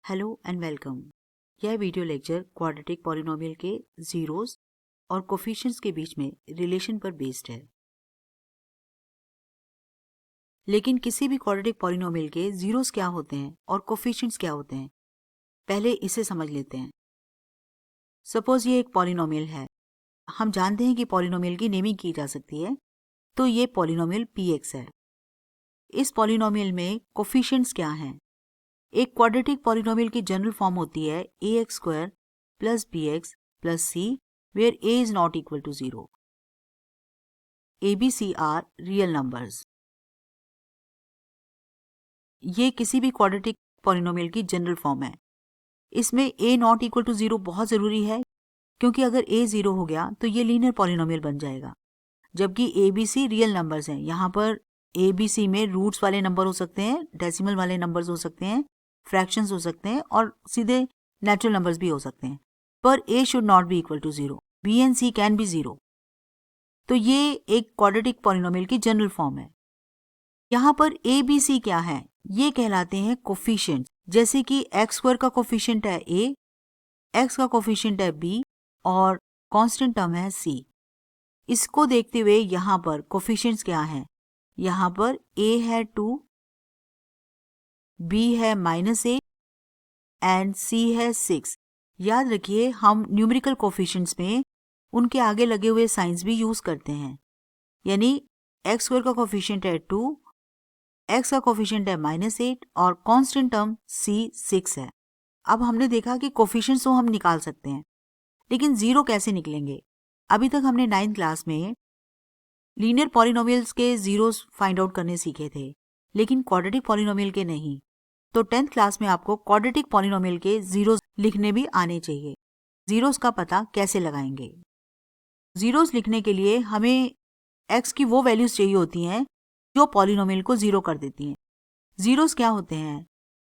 Hello and welcome. यह video lecture quadratic polynomial के zeros और कोफिशिएंट्स के बीच में रिलेशन पर बेस्ड है। लेकिन किसी भी क्वाड्रेटिक पॉलिनोमियल के जीरोस क्या होते हैं और कोफिशिएंट्स क्या होते हैं, पहले इसे समझ लेते हैं। सपोज ये एक पॉलिनोमियल है। हम जानते हैं कि पॉलिनोमियल की नेमिंग की जा सकती है, तो ये पॉलिनोमियल px है। इस पॉलिनोमियल में कोफिशिएंट्स क्या हैं? एक क्वाड्रेटिक पॉलिनोमियल की जनरल फॉर्म होती है ax square plus bx plus c where a is not equal to 0। a b c are real numbers. ये किसी भी क्वाड्रेटिक पॉलिनोमियल की जनरल फॉर्म है। इसमें a नॉट इक्वल टू 0 बहुत ज़रूरी है, क्योंकि अगर a 0 हो गया तो ये लीनियर पॉलिनोमियल बन जाएगा। जबकि a b c real numbers हैं। यहाँ पर a b c में रूट्स वाले नंबर हो सकते हैं, डेसिमल वाले नंबर्स हो सकते हैं, फ्रैक्शंस हो सकते हैं और सीधे नेचुरल नंबर्स भी हो सकते हैं। पर a should not be equal to 0। b and c can be 0। तो ये एक क्वाड्रेटिक पॉलिनोमियल की जनरल फॉर्म है। यहाँ पर a b c क्या है? ये कहलाते हैं कोफिशिएंट्स। जैसे कि एक्स स्क्वायर का कोफिशिएंट है a, x का कोफिशिएंट है b और कांस्टेंट टर्म है c। इसको देखते हुए यहाँ पर कोफिशिएंट्स क्या हैं? यहाँ पर a है 2, b है -8 एंड c है 6। याद रखिए, हम न्यूमेरिकल कोफिशिएंट्स में उनके आगे लगे हुए साइंस भी यूज करते हैं। यानी एक्स स्क्वायर का कोफिशिएंट है 2, x का कोफिशिएंट है -8 और कांस्टेंट टर्म c 6 है। अब हमने देखा कि कोफिशिएंट्स तो हम निकाल सकते हैं, लेकिन जीरो कैसे निकलेंगे? अभी तक हमने 9th क्लास में लीनियर पॉलिनोमियल्स के जीरोस फाइंड आउट करने सीखे थे, लेकिन क्वाड्रेटिक पॉलिनोमियल के नहीं। तो 10th क्लास में आपको क्वाड्रेटिक पॉलिनोमियल के जीरोस लिखने भी आने चाहिए। जीरोस का पता कैसे लगाएंगे? जीरोस लिखने के लिए हमें x की वो वैल्यूज चाहिए होती हैं जो पॉलिनोमियल को जीरो कर देती हैं। जीरोस क्या होते हैं?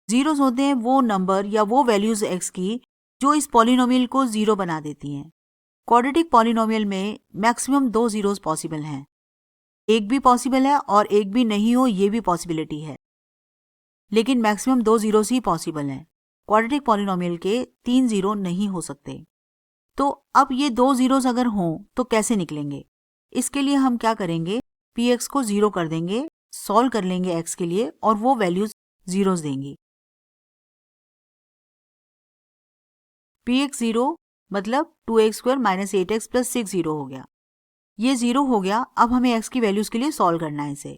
जीरोस होते हैं वो नंबर या वो वैल्यूज x की जो इस पॉलिनोमियल को जीरो बना देती हैं। क्वाड्रेटिक पॉलिनोमियल में मैक्सिमम 2 जीरोस पॉसिबल हैं। एक भी पॉसिबल है और एक भी नहीं हो, ये भी पॉसिबिलिटी है, लेकिन मैक्सिमम 2 जीरोस ही पॉसिबल हैं। क्वाड्रेटिक पॉलिनोमियल के 3 जीरो नहीं हो सकते। तो अब ये 2 जीरोस अगर हों तो कैसे निकलेंगे? इसके लिए हम क्या करेंगे? px को 0 कर देंगे, सॉल्व कर लेंगे x के लिए और वो वैल्यूज जीरोस देंगी। px 0 मतलब 2x square minus 8x plus 6 0 हो गया। ये 0 हो गया। अब हमें x की वैल्यूज के लिए सॉल्व करना है इसे।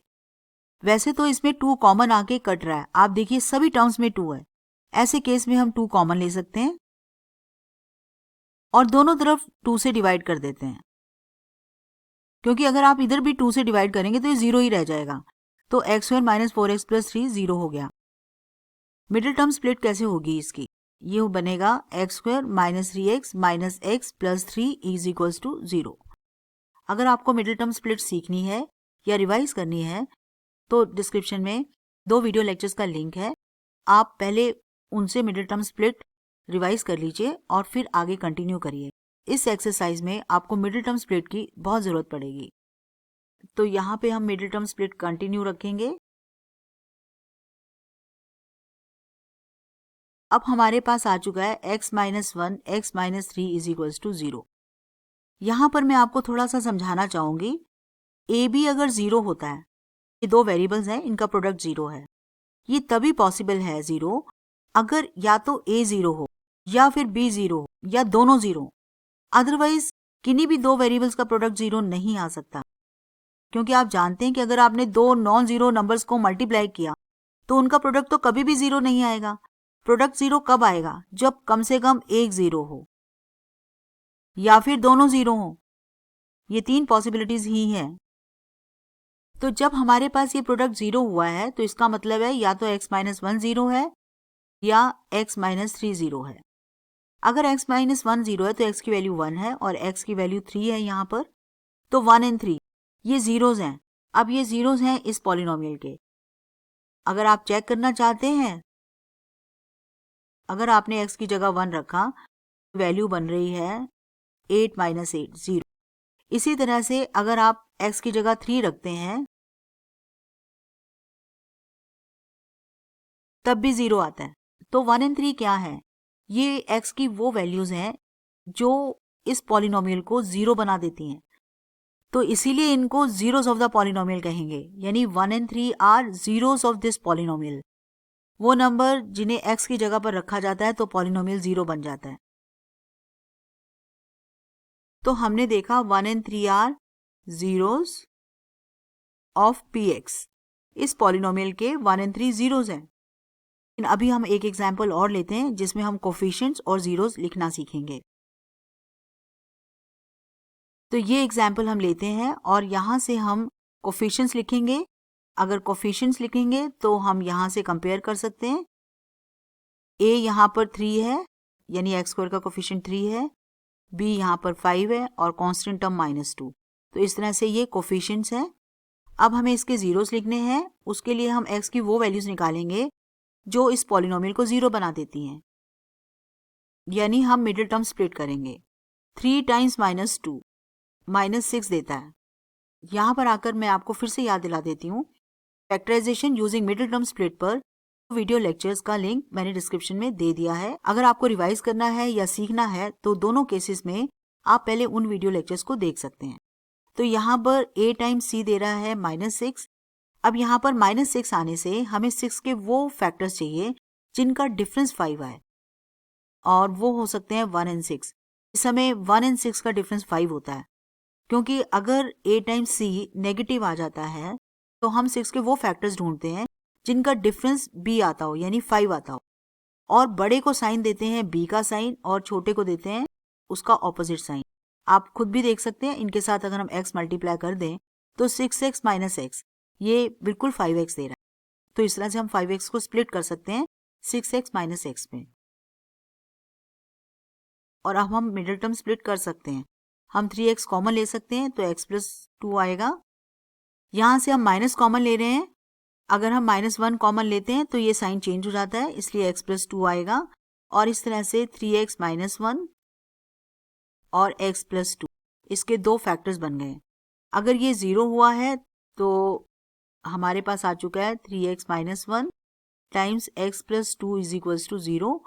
वैसे तो इसमें 2 कॉमन आके कट रहा है। आप देखिए सभी टर्म्स में 2 है। ऐसे केस में हम 2 कॉमन ले सकते हैं और दोनों तरफ 2 से डिवाइड कर देते हैं, क्योंकि अगर आप इधर भी 2 से डिवाइड करेंगे तो ये 0 ही रह जाएगा। तो x square minus 4x plus 3 0 हो गया। मिडिल टर्म स्प्लिट कैसे होगी इसकी? ये बनेगा x square minus 3x minus x plus 3 is equals to 0। अगर आपको मिडिल टर्म स्प्लिट सीखनी है या रिवाइज करनी है तो डिस्क्रिप्शन में 2 वीडियो लेक्चर्स का लिंक है। आप पहले उनसे मिडिल टर्म स्प्लिट रिवाइज कर लीजिए और फिर आगे कंटिन्यू करिए। इस एक्सरसाइज में आपको मिडिल टर्म स्प्लिट की बहुत ज़रूरत पड़ेगी। तो यहाँ पे हम मिडिल टर्म स्प्लिट कंटिन्यू रखेंगे। अब हमारे पास आ चुका है x minus 1 x minus 3 is equals to 0। यहाँ पर मैं आपको थोड़ा सा समझाना चाहूँगी। ए बी अगर 0 होता है, ये 2 वेरिएबल्स हैं, इनका प्रोडक्ट 0 है। ये तभी पॉसिबल है 0 अगर या तो a 0 हो या फिर b 0 हो या दोनों 0। अदरवाइज किन्हीं भी 2 वेरिएबल्स का प्रोडक्ट 0 नहीं आ सकता, क्योंकि आप जानते हैं कि अगर आपने 2 नॉन जीरो नंबर्स को मल्टीप्लाई किया तो उनका प्रोडक्ट तो कभी भी 0 नहीं आएगा। प्रोडक्ट 0 कब आएगा? जब कम से कम एक 0 हो या फिर दोनों 0 हो। ये 3 पॉसिबिलिटीज ही हैं। तो जब हमारे पास ये प्रोडक्ट 0 हुआ है तो इसका मतलब है या तो x माइनस 1 0 है या x माइनस 3 0 है। अगर x माइनस 1 0 है तो x की वैल्यू 1 है और x की वैल्यू 3 है यहाँ पर। तो 1 एंड 3 ये जीरोस हैं। अब ये जीरोस हैं इस पॉलिनोमियल के। अगर आप चेक करना चाहते हैं, अगर आपने x की जगह 1 रखा, वैल्यू बन रही है 8 माइनस 8 0। इसी तरह से अगर आप x की जगह 3 रखते हैं तब भी 0 आता है। तो 1 एंड 3 क्या है? ये x की वो वैल्यूज़ हैं जो इस पॉलिनोमियल को 0 बना देती हैं। तो इसीलिए इनको जीरोस ऑफ द पॉलिनोमियल कहेंगे, यानी 1 and 3 are zeros of this polynomial. वो नंबर जिन्हें x की जगह पर रखा जाता है तो पॉलिनोमियल 0 बन जाता है। तो हमने देखा 1 and 3 are zeros of px। इस पॉलिनोमियल के 1 एंड 3 जीरोस हैं। अभी हम एक एग्जाम्पल और लेते हैं जिसमें हम कोफिशिएंट्स और जीरोस लिखना सीखेंगे। तो ये एग्जाम्पल हम लेते हैं और यहाँ से हम कोफिशिएंट्स लिखेंगे। अगर कोफिशिएंट्स लिखेंगे तो हम यहाँ से कंपेयर कर सकते हैं। a यहाँ पर 3 है, यानी एक्स स्क्वायर का कोफिशिएंट 3 है, b यहाँ पर 5 है और कांस्टेंट टर्म -2। तो इस तरह से ये कोफिशिएंट्स हैं। अब हमें इसके जीरोस लिखने हैं। उसके लिए हम x की वो वैल्यूज निकालेंगे जो इस पॉलिनोमियल को 0 बना देती हैं, यानी हम मिडिल टर्म स्प्लिट करेंगे। 3 टाइम्स -2 -6 देता है। यहाँ पर आकर मैं आपको फिर से याद दिला देती हूँ, factorisation using middle term split पर वीडियो लेक्चर्स का लिंक मैंने डिस्क्रिप्शन में दे दिया है। अगर आपको रिवाइज करना है या सीखना है तो दोनों केसेस में आप पहले उन वीडियो लेक्चर्स को देख सकते हैं। तो यहाँ पर a टाइम्स c दे रहा है -6। अब यहाँ पर -6 आने से हमें 6 के वो फैक्टर्स चाहिए जिनका डिफरेंस 5 आए, और वो हो सकते हैं 1 एंड 6। इस समय 1 एंड 6 का डिफरेंस 5 होता है, क्योंकि अगर a टाइम्स c नेगेटिव आ जाता है तो हम 6 के वो फैक्टर्स ढूंढते हैं जिनका डिफरेंस b आता हो, यानी 5 आता हो, और बड़े को साइन देते हैं b का साइन और छोटे को देते हैं उसका ऑपोजिट साइन। आप खुद भी देख सकते हैं, इनके साथ अगर हम x मल्टीप्लाई कर दें तो 6x - x ये बिल्कुल 5x दे रहा है। तो इस तरह से हम 5x को स्प्लिट कर सकते हैं 6x - x में। और अब हम मिडिल टर्म स्प्लिट कर सकते हैं। हम 3x कॉमन ले सकते हैं तो x + 2 आएगा। यहाँ से हम माइनस कॉमन ले रहे हैं। अगर हम -1 कॉमन लेते हैं तो ये साइन चेंज हो जाता है, इसलिए x + 2 आएगा। और इस तरह से 3x - 1 और x + 2 इसके दो फैक्टर्स बन गए। अगर ये 0 हुआ है तो हमारे पास आ चुका है 3x - 1 टाइम्स x + 2 = 0।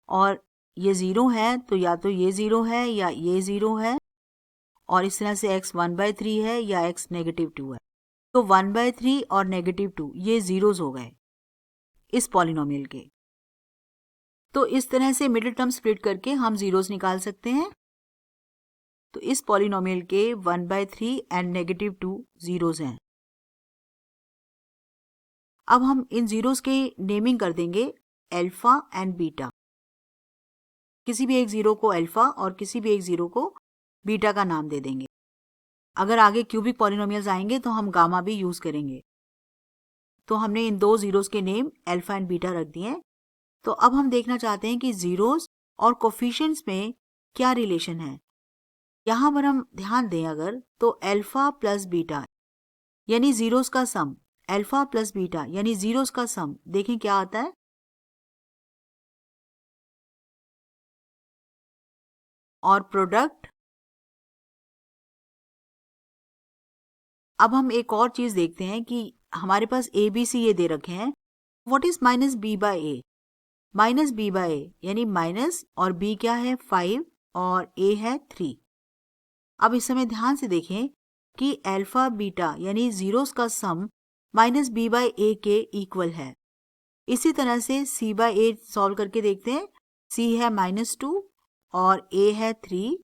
और ये 0 है तो या तो ये 0 है या ये 0 है, और इस तरह से x 1/3 है या x -2 है। तो 1/3 और -2 ये जीरोस हो गए इस पॉलिनोमियल के। तो इस तरह से मिडिल टर्म स्प्लिट करके हम जीरोस निकाल सकते हैं। तो इस पॉलिनोमियल के 1/3 एंड -2 जीरोस हैं। अब हम इन जीरोस के नेमिंग कर देंगे अल्फा एंड बीटा। किसी भी एक जीरो को अल्फा और किसी भी एक जीरो को बीटा का नाम दे देंगे। अगर आगे क्यूबिक पॉलिनोमियल्स आएंगे तो हम गामा भी यूज करेंगे। तो हमने इन दो जीरोस के नेम अल्फा एंड बीटा रख दिए हैं। तो अब हम देखना चाहते हैं कि जीरोस और कोफिशिएंट्स में क्या रिलेशन है। यहाँ पर हम ध्यान दें अगर तो अल्फा प्लस बीटा यानी जीरोस का सम, अल्फा प्लस बीटा यानी जीरोस का सम, देखें क्या आता है। और प्रोडक्ट, अब हम एक और चीज देखते हैं कि हमारे पास ए बी सी ये दे रखे हैं। What is -b/a? -b/a यानी माइनस और b क्या है 5 और a है 3। अब इस समय ध्यान से देखें कि अल्फा बीटा यानी जीरोस का सम -b/a के इक्वल है। इसी तरह से c/a सॉल्व करके देखते हैं। c है -2 और a है 3,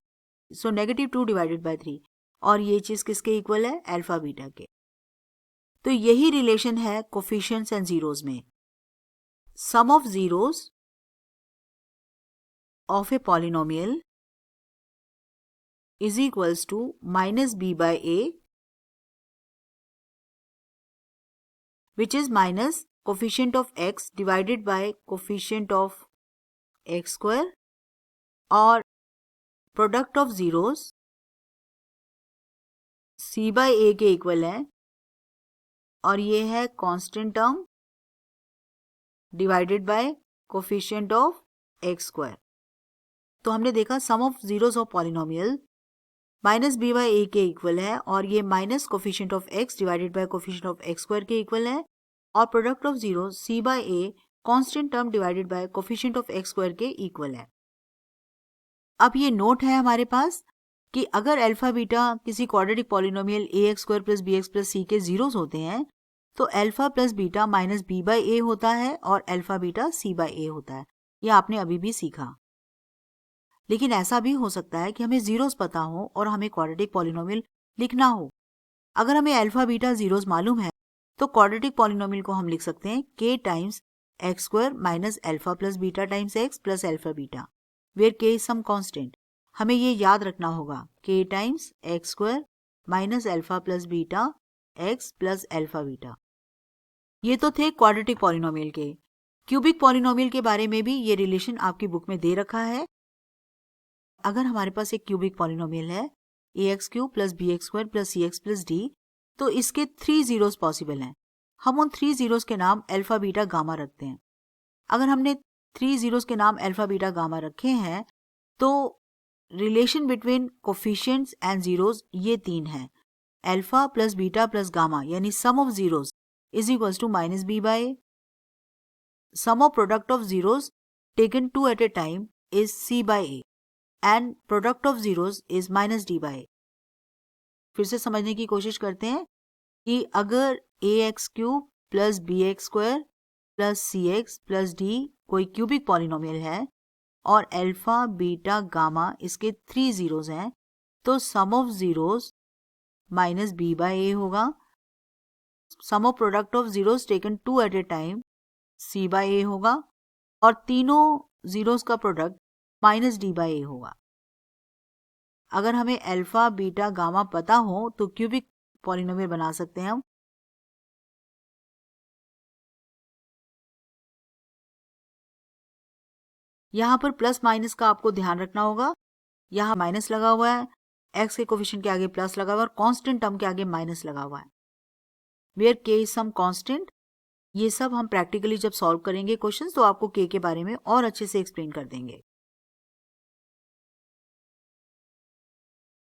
सो -2 / 3, और ये चीज किसके इक्वल है? अल्फा बीटा के। तो यही रिलेशन है कोफिशिएंट्स एंड जीरोस में। Sum of zeros of a polynomial is equals to -b/a, which is minus coefficient of x divided by coefficient of x square, और प्रोडक्ट ऑफ जीरोस c/a के equal है, और ये है constant term divided by coefficient of x square. तो हमने देखा sum of zeros of polynomial -b/a के इक्वल है, और ये minus coefficient of x divided by coefficient of x square के इक्वल है, और product of zero c/a constant term divided by coefficient of x square के इक्वल है। अब ये नोट है हमारे पास कि अगर अल्फा बीटा किसी quadratic polynomial A X square plus B X plus C के जीरोस होते हैं तो alpha plus beta minus B by A होता है और alpha beta C by A होता है। यह आपने अभी भी सीखा। लेकिन ऐसा भी हो सकता है कि हमें जीरोस पता हो और हमें क्वाड्रेटिक पॉलिनोमियल लिखना हो। अगर हमें अल्फा बीटा जीरोस मालूम है तो क्वाड्रेटिक पॉलिनोमियल को हम लिख सकते हैं k times x square minus alpha plus beta times x plus alpha beta where k is some constant. हमें ये याद रखना होगा k times x square minus alpha plus beta x plus alpha beta. ये तो थे क्वाड्रेटिक पॉलिनोमियल के। Cubic polynomial के बारे में भी ये रिलेशन आपकी बुक में दे रखा है। अगर हमारे पास एक क्यूबिक पॉलिनोमियल है a x cube plus B x square plus c x plus d तो इसके 3 जीरोस पॉसिबल हैं। हम उन 3 जीरोस के नाम अल्फा बीटा गामा रखते हैं। अगर हमने 3 जीरोस के नाम अल्फा बीटा गामा रखे हैं तो relation between coefficients and zeros ये 3 है। Alpha plus beta plus gamma यानी sum of zeros is equals to minus b by a. Sum of product of zeros taken 2 at a time is c by a and product of zeros is minus d by a. फिर से समझने की कोशिश करते हैं कि अगर a x cube plus B x square plus c x plus d कोई क्यूबिक पॉलिनोमियल है और अल्फा बीटा गामा इसके 3 जीरोस हैं तो sum of zeros minus b by a होगा। Sum of product of zeros taken 2 at a time c by a होगा और तीनों जीरोस का product minus d by a होगा। अगर हमें अल्फा बीटा गामा पता हो तो क्यूबिक पॉलिनोमियल बना सकते हैं हम। यहाँ पर प्लस माइनस का आपको ध्यान रखना होगा। यहाँ माइनस लगा हुआ है, एक्स के कोफिशिएंट के आगे प्लस लगा हुआ है और कांस्टेंट टर्म के आगे माइनस लगा हुआ है। Where k is some constant. ये सब हम प्रैक्टिकली जब सॉल्व करेंगे क्वेश्चंस तो आपको k के बारे में और अच्छे से एक्सप्लेन कर देंगे।